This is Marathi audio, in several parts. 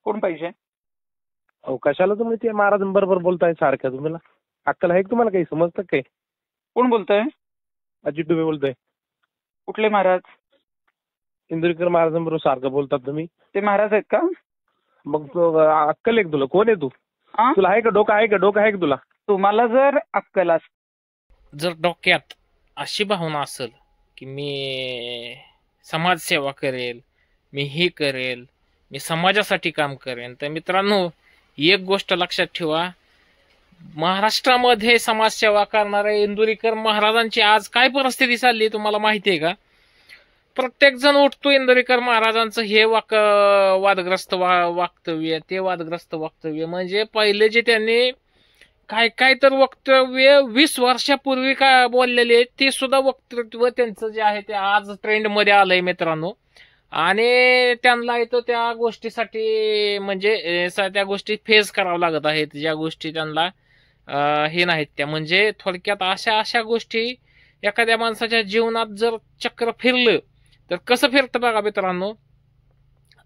कोण पाहिजे? अहो कशाला तुम्ही ते महाराजांबरोबर बोलताय सारखं? तुम्हाला अक्कल आहे का? तुम्हाला काही समजतं काय? कोण बोलतोय? अजित डुबे बोलतोय. कुठले महाराज? इंदुरीकर महाराजांबरोबर सारखं बोलतात तुम्ही. ते महाराज आहेत का? मग अक्कल आहे का तुला? कोण आहे तू? हा? तुला आहे का डोकं? आहे का डोकं? आहे का तुला? तुम्हाला जर अक्कल जर डोक्यात अशी भावना असेल की मी समाजसेवा करेल, मी ही करेल, मी समाजासाठी काम करेन, तर मित्रांनो एक गोष्ट लक्षात ठेवा, महाराष्ट्रामध्ये समाजसेवा करणाऱ्या इंदुरीकर महाराजांची आज काय परिस्थिती चालली तुम्हाला माहिती आहे का? प्रत्येक जण उठतो इंदुरीकर महाराजांचं हे वादग्रस्त वक्तव्य, ते वादग्रस्त वक्तव्य. म्हणजे पहिले जे त्यांनी काय काय तर वक्तव्य 20 वर्षापूर्वी काय बोललेले ते सुद्धा वक्तव्य त्यांचं जे आहे ते आज ट्रेंडमध्ये आलंय मित्रांनो. आणि त्यांना येतो त्या गोष्टीसाठी म्हणजे त्या गोष्टी फेस करावं लागत आहेत, ज्या गोष्टी त्यांना हे नाहीत त्या. म्हणजे थोडक्यात अशा गोष्टी एखाद्या माणसाच्या जीवनात जर चक्र फिरलं तर कसं फिरतं बघा मित्रांनो.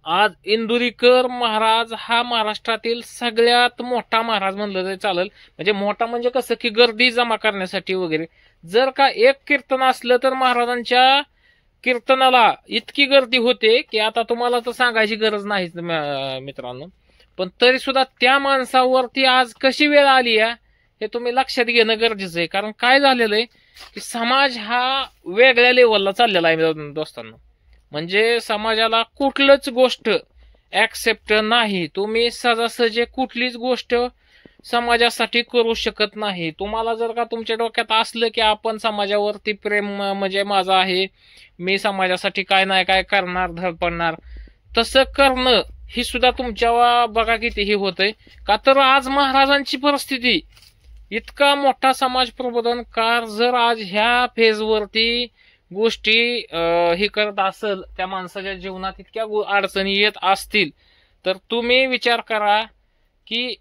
आज इंदुरीकर महाराज हा महाराष्ट्रातील सगळ्यात मोठा महाराज म्हणलं तरी चालेल. म्हणजे मोठा म्हणजे कसं की गर्दी जमा करण्यासाठी वगैरे जर का एक कीर्तन असलं तर महाराजांच्या कीर्तनाला इतकी गर्दी होते की आता तुम्हाला तर सांगायची गरज नाही मित्रांनो. पण तरी सुद्धा त्या माणसावरती आज कशी वेळ आली आहे हे तुम्ही लक्षात घेणं गरजेचं आहे. कारण काय झालेलं आहे की समाज हा वेगळ्या लेवलला चाललेला आहे दोस्तांनो. म्हणजे समाजाला कुठलंच गोष्ट ऍक्सेप्ट नाही. तुम्ही सहजासहजी कुठलीच गोष्ट समाजासाठी करू शकत नाही. तुम्हाला जर का तुमच्या डोक्यात असलं की आपण समाजावरती प्रेम म्हणजे माझं आहे, मी समाजासाठी काय नाही काय करणार, धडपडणार, तसं करणं ही सुद्धा तुमच्या बघा कितीही होतंय का. तर आज महाराजांची परिस्थिती इतका मोठा समाज प्रबोधनकार जर आज ह्या फेजवरती गोष्टी हे करत असेल, त्या माणसाच्या जीवनात इतक्या अडचणी येत असतील, तर तुम्ही विचार करा की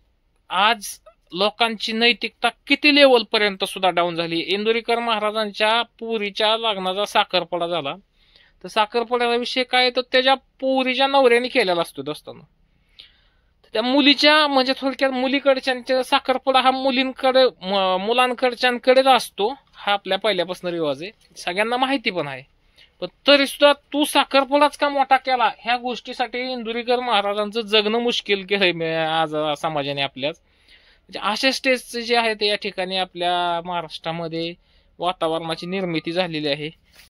आज लोकांची नैतिकता किती लेवल पर्यंत सुद्धा डाऊन झाली. इंदुरीकर महाराजांच्या पुरीच्या लग्नाचा साखरपुडा झाला, तर साखरपुड्याचा विषय काय तर त्याच्या पुरीच्या नवऱ्याने केलेला असतो दोस्तांनो. त्या मुलीच्या म्हणजे थोडक्यात मुलीकडच्या साखरपुडा हा मुलांकडच्यांकडेच असतो. हा आपल्या पहिल्यापासून रिवाज आहे, सगळ्यांना माहिती पण आहे. पण तरी सुद्धा तू साखरपुडाच का मोठा केला ह्या गोष्टीसाठी इंदुरीकर महाराजांचं जगणं मुश्किल केलंय आज समाजाने आपल्याच. म्हणजे अशा स्टेजचे जे आहे ते या ठिकाणी आपल्या महाराष्ट्रामध्ये वातावरणाची निर्मिती झालेली आहे.